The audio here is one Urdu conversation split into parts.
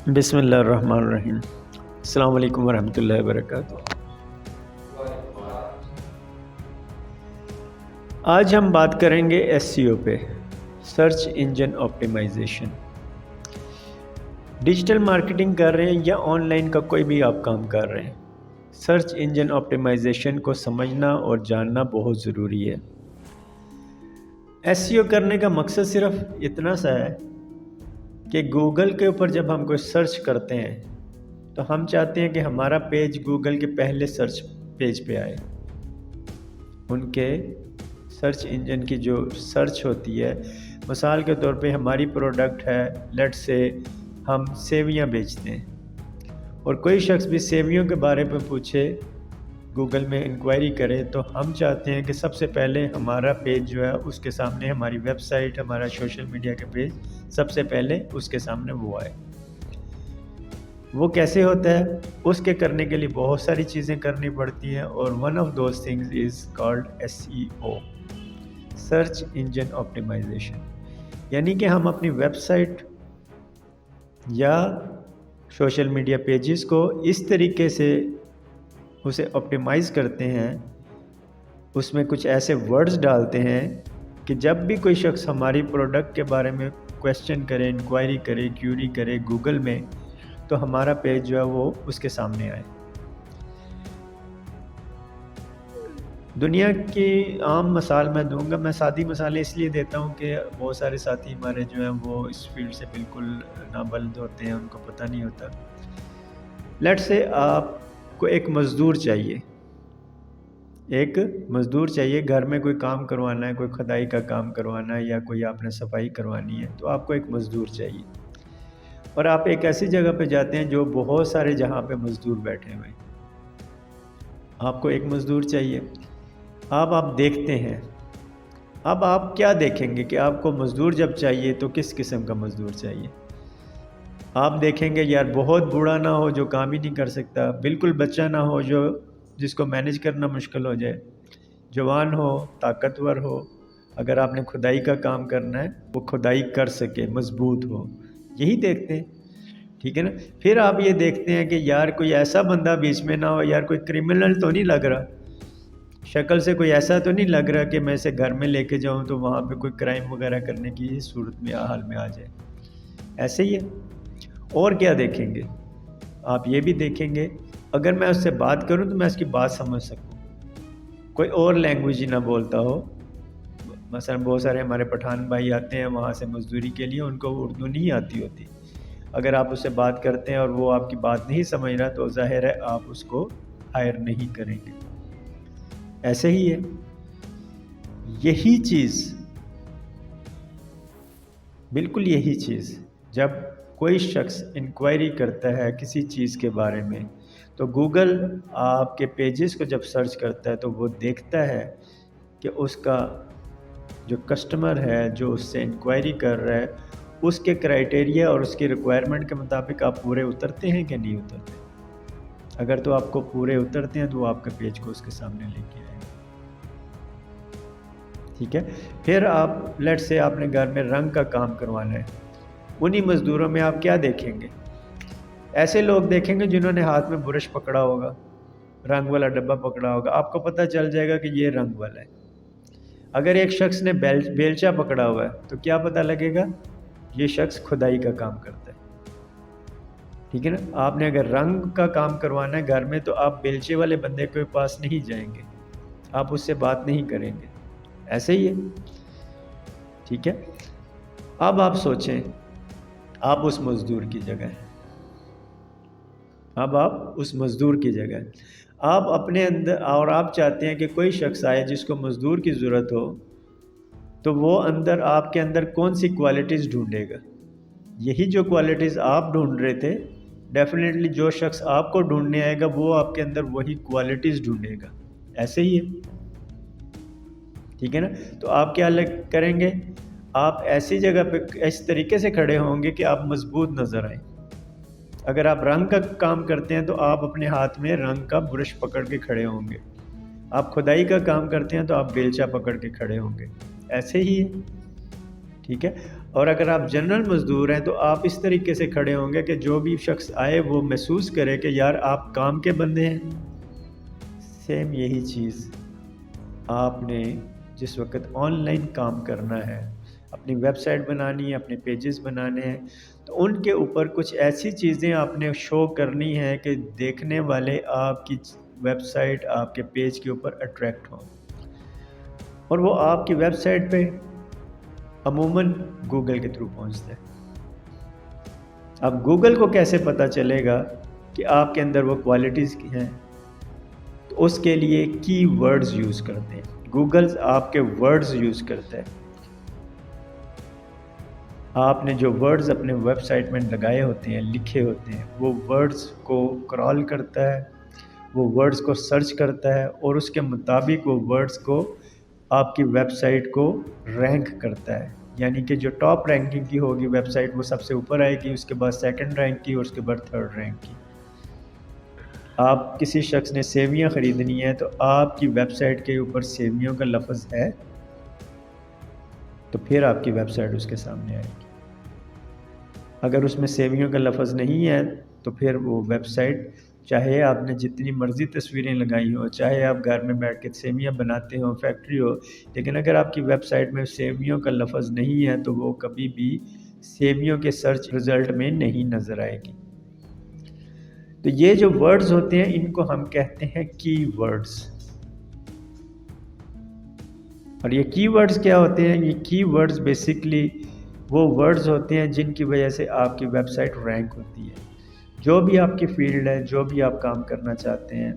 بسم اللہ الرحمن الرحیم۔ السلام علیکم ورحمۃ اللہ وبرکاتہ۔ آج ہم بات کریں گے SEO پہ، search engine optimisation. Digital marketing کر رہے ہیں یا آن لائن کا کوئی بھی آپ کام کر رہے ہیں، سرچ انجن آپٹیمائزیشن کو سمجھنا اور جاننا بہت ضروری ہے۔ SEO کرنے کا مقصد صرف اتنا سا ہے کہ گوگل کے اوپر جب ہم کوئی سرچ کرتے ہیں تو ہم چاہتے ہیں کہ ہمارا پیج گوگل کے پہلے سرچ پیج پہ آئے۔ ان کے سرچ انجن کی جو سرچ ہوتی ہے، مثال کے طور پہ ہماری پروڈکٹ ہے، لیٹ سے ہم سیویاں بیچتے ہیں، اور کوئی شخص بھی سیویوں کے بارے میں پوچھے، گوگل میں انکوائری کرے، تو ہم چاہتے ہیں کہ سب سے پہلے ہمارا پیج جو ہے اس کے سامنے، ہماری ویب سائٹ، ہمارا سوشل میڈیا کے پیج سب سے پہلے اس کے سامنے وہ آئے۔ وہ کیسے ہوتا ہے؟ اس کے کرنے کے لیے بہت ساری چیزیں کرنی پڑتی ہیں، اور one of those things is called SEO، search engine optimization. یعنی کہ ہم اپنی ویب سائٹ یا سوشل میڈیا پیجز کو اس طریقے سے اسے آپٹیمائز کرتے ہیں، اس میں کچھ ایسے ورڈز ڈالتے ہیں کہ جب بھی کوئی شخص ہماری پروڈکٹ کے بارے میں کویسچن کرے، انکوائری کرے، کیوری کرے گوگل میں، تو ہمارا پیج جو ہے وہ اس کے سامنے آئے۔ دنیا کی عام مثال میں دوں گا، میں سادی مثالیں اس لیے دیتا ہوں کہ بہت سارے ساتھی ہمارے جو ہیں وہ اس فیلڈ سے بالکل نابلد ہوتے ہیں، ان کو پتہ نہیں ہوتا۔ لیٹ سے آپ کو ایک مزدور چاہیے، ایک مزدور چاہیے، گھر میں کوئی کام کروانا ہے، کوئی کھدائی کا کام کروانا ہے یا کوئی آپ نے صفائی کروانی ہے، تو آپ کو ایک مزدور چاہیے، اور آپ ایک ایسی جگہ پہ جاتے ہیں جو بہت سارے جہاں پہ مزدور بیٹھے ہوئے ہیں۔ آپ کو ایک مزدور چاہیے، آپ دیکھتے ہیں۔ اب آپ کیا دیکھیں گے کہ آپ کو مزدور جب چاہیے تو کس قسم کا مزدور چاہیے؟ آپ دیکھیں گے یار بہت بوڑھا نہ ہو جو کام ہی نہیں کر سکتا، بالکل بچہ نہ ہو جس کو مینیج کرنا مشکل ہو جائے، جوان ہو، طاقتور ہو، اگر آپ نے کھدائی کا کام کرنا ہے وہ کھدائی کر سکے، مضبوط ہو، یہی دیکھتے ہیں، ٹھیک ہے نا؟ پھر آپ یہ دیکھتے ہیں کہ یار کوئی ایسا بندہ بیچ میں نہ ہو، یار کوئی کرمنل تو نہیں لگ رہا، شکل سے کوئی ایسا تو نہیں لگ رہا کہ میں اسے گھر میں لے کے جاؤں تو وہاں پہ کوئی کرائم وغیرہ کرنے کی صورت میں حال میں آ جائے۔ ایسے ہی ہے۔ اور کیا دیکھیں گے؟ آپ یہ بھی دیکھیں گے اگر میں اس سے بات کروں تو میں اس کی بات سمجھ سکوں، کوئی اور لینگویج ہی نہ بولتا ہو۔ مثلا بہت سارے ہمارے پٹھان بھائی آتے ہیں وہاں سے مزدوری کے لیے، ان کو اردو نہیں آتی ہوتی، اگر آپ اس سے بات کرتے ہیں اور وہ آپ کی بات نہیں سمجھ رہا تو ظاہر ہے آپ اس کو ہائر نہیں کریں گے۔ ایسے ہی ہے، یہی چیز، بالکل یہی چیز جب کوئی شخص انکوائری کرتا ہے کسی چیز کے بارے میں، تو گوگل آپ کے پیجز کو جب سرچ کرتا ہے تو وہ دیکھتا ہے کہ اس کا جو کسٹمر ہے جو اس سے انکوائری کر رہا ہے، اس کے کرائٹیریا اور اس کی ریکوائرمنٹ کے مطابق آپ پورے اترتے ہیں کہ نہیں اترتے۔ اگر تو آپ کو پورے اترتے ہیں تو وہ آپ کے پیج کو اس کے سامنے لے کے آئے، ٹھیک ہے۔ پھر آپ لیٹ سے آپ نے گھر میں رنگ کا کام کروانا ہے، انہی مزدوروں میں آپ کیا دیکھیں گے؟ ایسے لوگ دیکھیں گے جنہوں نے ہاتھ میں برش پکڑا ہوگا، رنگ والا ڈبہ پکڑا ہوگا، آپ کو پتہ چل جائے گا کہ یہ رنگ والا ہے۔ اگر ایک شخص نے بیلچہ پکڑا ہوا ہے تو کیا پتہ لگے گا؟ یہ شخص کھدائی کا کام کرتا ہے، ٹھیک ہے نا؟ آپ نے اگر رنگ کا کام کروانا ہے گھر میں تو آپ بیلچے والے بندے کے پاس نہیں جائیں گے، آپ اس سے بات نہیں کریں گے۔ ایسے ہی ہے، ٹھیک ہے۔ اب آپ سوچیں، آپ اس مزدور کی جگہ ہیں، اب آپ اس مزدور کی جگہ ہیں، آپ اپنے اندر، اور آپ چاہتے ہیں کہ کوئی شخص آئے جس کو مزدور کی ضرورت ہو، تو وہ اندر آپ کے اندر کون سی کوالٹیز ڈھونڈے گا؟ یہی جو کوالٹیز آپ ڈھونڈ رہے تھے، ڈیفینیٹلی جو شخص آپ کو ڈھونڈنے آئے گا وہ آپ کے اندر وہی کوالٹیز ڈھونڈے گا۔ ایسے ہی ہے، ٹھیک ہے نا؟ تو آپ کیا کریں گے؟ آپ ایسی جگہ پہ اس طریقے سے کھڑے ہوں گے کہ آپ مضبوط نظر آئیں۔ اگر آپ رنگ کا کام کرتے ہیں تو آپ اپنے ہاتھ میں رنگ کا برش پکڑ کے کھڑے ہوں گے، آپ کھدائی کا کام کرتے ہیں تو آپ بیلچہ پکڑ کے کھڑے ہوں گے۔ ایسے ہی ہے، ٹھیک ہے۔ اور اگر آپ جنرل مزدور ہیں تو آپ اس طریقے سے کھڑے ہوں گے کہ جو بھی شخص آئے وہ محسوس کرے کہ یار آپ کام کے بندے ہیں۔ سیم یہی چیز آپ نے جس وقت آن لائن کام کرنا ہے، اپنی ویب سائٹ بنانی ہے، اپنے پیجز بنانے ہیں، تو ان کے اوپر کچھ ایسی چیزیں آپ نے شو کرنی ہیں کہ دیکھنے والے آپ کی ویب سائٹ، آپ کے پیج کے اوپر اٹریکٹ ہوں، اور وہ آپ کی ویب سائٹ پہ عموماً گوگل کے تھرو پہنچتا ہے۔ اب گوگل کو کیسے پتہ چلے گا کہ آپ کے اندر وہ کوالٹیز ہیں؟ تو اس کے لیے کی ورڈز یوز کرتے ہیں۔ گوگل آپ کے ورڈز یوز کرتا ہے۔ آپ نے جو ورڈز اپنے ویب سائٹ میں لگائے ہوتے ہیں، لکھے ہوتے ہیں، وہ ورڈز کو کرال کرتا ہے، وہ ورڈز کو سرچ کرتا ہے، اور اس کے مطابق وہ ورڈز کو آپ کی ویب سائٹ کو رینک کرتا ہے۔ یعنی کہ جو ٹاپ رینکنگ کی ہوگی ویب سائٹ وہ سب سے اوپر آئے گی، اس کے بعد سیکنڈ رینک کی، اور اس کے بعد تھرڈ رینک کی۔ آپ کسی شخص نے سیویاں خریدنی ہے تو آپ کی ویب سائٹ کے اوپر سیویوں کا لفظ ہے تو پھر آپ کی ویب سائٹ اس کے سامنے آئے گی۔ اگر اس میں سیویوں کا لفظ نہیں ہے تو پھر وہ ویب سائٹ، چاہے آپ نے جتنی مرضی تصویریں لگائی ہوں، چاہے آپ گھر میں بیٹھ کے سیویاں بناتے ہوں، فیکٹری ہو، لیکن اگر آپ کی ویب سائٹ میں سیویوں کا لفظ نہیں ہے تو وہ کبھی بھی سیویوں کے سرچ رزلٹ میں نہیں نظر آئے گی۔ تو یہ جو ورڈز ہوتے ہیں ان کو ہم کہتے ہیں کی ورڈز۔ اور یہ کی ورڈز کیا ہوتے ہیں؟ یہ کی ورڈز بیسیکلی وہ ورڈز ہوتے ہیں جن کی وجہ سے آپ کی ویب سائٹ رینک ہوتی ہے۔ جو بھی آپ کی فیلڈ ہے، جو بھی آپ کام کرنا چاہتے ہیں،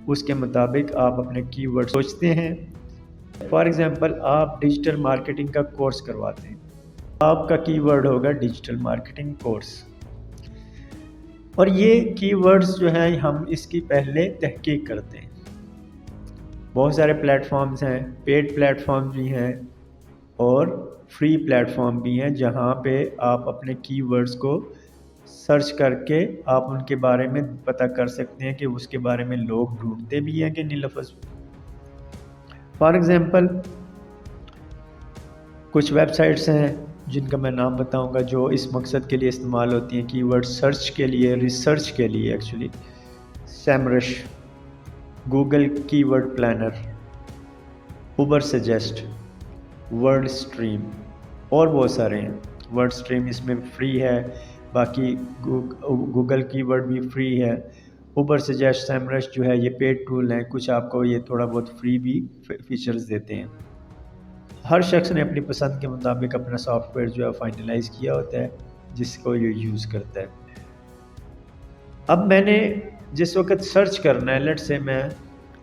اس کے مطابق آپ اپنے کی ورڈ سوچتے ہیں۔ فار ایگزامپل آپ ڈیجیٹل مارکیٹنگ کا کورس کرواتے ہیں، آپ کا کی ورڈ ہوگا ڈیجیٹل مارکیٹنگ کورس، اور یہ کی ورڈز جو ہیں ہم اس کی پہلے تحقیق کرتے ہیں۔ بہت سارے پلیٹ فارمز ہیں، پیڈ پلیٹ فارم بھی ہیں اور فری پلیٹ فارم بھی ہیں، جہاں پہ آپ اپنے کی ورڈز کو سرچ کر کے آپ ان کے بارے میں پتہ کر سکتے ہیں کہ اس کے بارے میں لوگ ڈھونڈتے بھی ہیں کہ نہیں لفظ۔ فار ایگزامپل کچھ ویب سائٹس ہیں جن کا میں نام بتاؤں گا جو اس مقصد کے لیے استعمال ہوتی ہیں، کی ورڈ سرچ کے لیے، ریسرچ کے لیے ایکچولی۔ سیمرش، گوگل کی word planner, Uber suggest, word stream, اور بہت سارے ہیں۔ ورڈ اسٹریم اس میں فری ہے، باقی گوگل کی ورڈ بھی فری ہے۔ اوبر سجیسٹ، سیمرش جو ہے یہ پیڈ ٹول ہیں، کچھ آپ کو یہ تھوڑا بہت فری بھی فیچرز دیتے ہیں۔ ہر شخص نے اپنی پسند کے مطابق اپنا سافٹ ویئر جو ہے فائنلائز کیا ہوتا ہے جس کو یہ یوز کرتا ہے۔ اب میں نے جس وقت سرچ کرنا ہے، لیٹ سے میں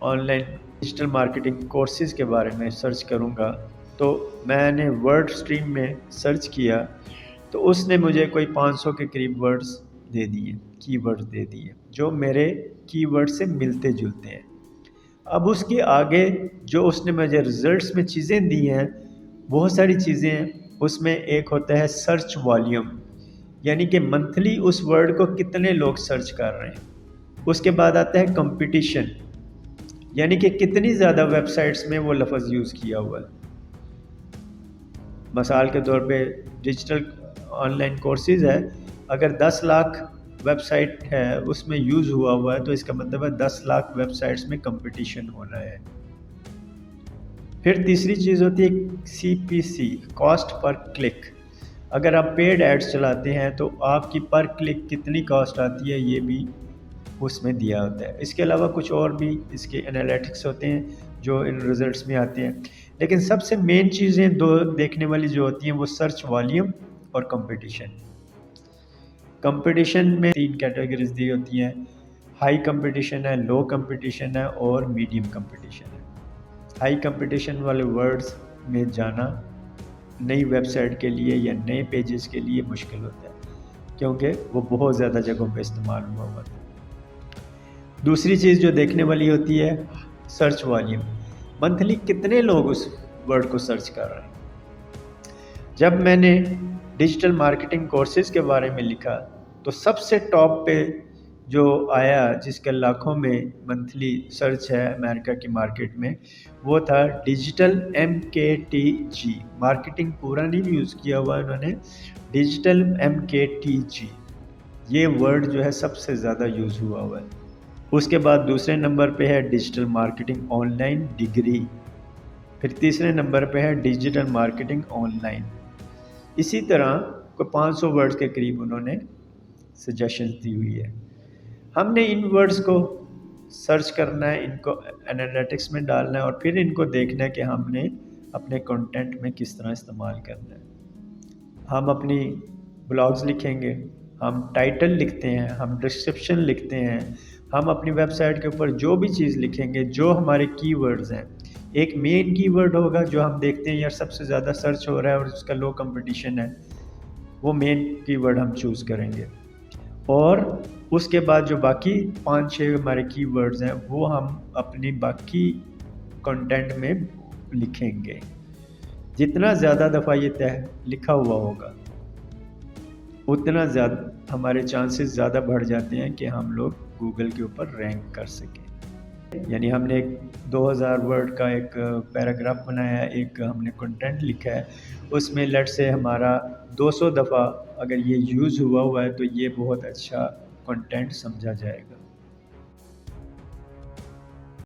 on line digital marketing courses کے بارے میں سرچ کروں گا، تو میں نے ورڈ اسٹریم میں سرچ کیا تو اس نے مجھے کوئی 500 کے قریب ورڈز دے دیے، کی ورڈز دے دیے جو میرے کی ورڈ سے ملتے جلتے ہیں۔ اب اس کے آگے جو اس نے مجھے رزلٹس میں چیزیں دی ہیں، بہت ساری چیزیں ہیں۔ اس میں ایک ہوتا ہے سرچ والیوم، یعنی کہ منتھلی اس ورڈ کو کتنے لوگ سرچ کر رہے ہیں۔ اس کے بعد آتا ہے کمپٹیشن، یعنی کہ کتنی زیادہ ویب سائٹس میں وہ لفظ یوز کیا ہوا ہے۔ مثال کے طور پہ ڈیجیٹل آن لائن کورسز ہے، اگر 10 لاکھ ویب سائٹ ہے اس میں یوز ہوا ہے تو اس کا مطلب ہے 10 لاکھ ویب سائٹس میں کمپٹیشن ہونا ہے۔ پھر تیسری چیز ہوتی ہے سی پی سی، کاسٹ پر کلک۔ اگر آپ پیڈ ایڈز چلاتے ہیں تو آپ کی پر کلک کتنی کاسٹ آتی ہے یہ بھی اس میں دیا ہوتا ہے۔ اس کے علاوہ کچھ اور بھی اس کے انالیٹکس ہوتے ہیں جو ان ریزلٹس میں آتے ہیں، لیکن سب سے مین چیزیں دو دیکھنے والی جو ہوتی ہیں وہ سرچ والیوم اور کمپٹیشن۔ کمپٹیشن میں 3 کیٹیگریز دی ہوتی ہیں، ہائی کمپٹیشن ہے، لو کمپٹیشن ہے اور میڈیم کمپٹیشن ہے۔ ہائی کمپٹیشن والے ورڈز میں جانا نئی ویب سائٹ کے لیے یا نئے پیجز کے لیے مشکل ہوتا ہے کیونکہ وہ بہت زیادہ جگہوں پہ استعمال ہوا ہوتا ہے۔ دوسری چیز جو دیکھنے والی ہوتی ہے سرچ والیوم، منتھلی کتنے لوگ اس ورڈ کو سرچ کر رہے ہیں۔ جب میں نے ڈیجیٹل مارکیٹنگ کورسز کے بارے میں لکھا تو سب سے ٹاپ پہ جو آیا جس کا لاکھوں میں منتھلی سرچ ہے امریکہ کی مارکیٹ میں، وہ تھا ڈیجیٹل MKTG۔ مارکیٹنگ پورا نہیں یوز کیا ہوا انہوں نے، ڈیجیٹل MKTG یہ ورڈ جو ہے سب سے زیادہ یوز ہوا ہے۔ اس کے بعد دوسرے نمبر پہ ہے digital marketing on line degree, پھر تیسرے نمبر پہ ہے ڈیجیٹل مارکیٹنگ آن لائن۔ اسی طرح کوئی 500 ورڈز کے قریب انہوں نے سجیشنز دی ہوئی ہے۔ ہم نے ان ورڈز کو سرچ کرنا ہے، ان کو انالیٹکس میں ڈالنا ہے، اور پھر ان کو دیکھنا ہے کہ ہم نے اپنے کنٹینٹ میں کس طرح استعمال کرنا ہے۔ ہم اپنی بلاگز لکھیں گے، ہم ٹائٹل لکھتے ہیں، ہم ڈسکرپشن لکھتے ہیں، ہم اپنی ویب سائٹ کے اوپر جو بھی چیز لکھیں گے، جو ہمارے کی ورڈز ہیں، ایک مین کی ورڈ ہوگا جو ہم دیکھتے ہیں یار سب سے زیادہ سرچ ہو رہا ہے اور اس کا لو کمپٹیشن ہے، وہ مین کی ورڈ ہم چوز کریں گے، اور اس کے بعد جو باقی 5-6 ہمارے کی ورڈز ہیں وہ ہم اپنی باقی کنٹینٹ میں لکھیں گے۔ جتنا زیادہ دفعہ یہ لکھا ہوا ہوگا اتنا زیادہ ہمارے چانسز زیادہ بڑھ جاتے ہیں کہ ہم لوگ گوگل کے اوپر رینک کر سکیں۔ یعنی ہم نے ایک 2000 ورڈ کا ایک پیراگراف بنایا ہے، ایک ہم نے کنٹینٹ لکھا ہے، اس میں لیٹ سے ہمارا 200 دفعہ اگر یہ یوز ہوا ہے تو یہ بہت اچھا کنٹینٹ سمجھا جائے گا۔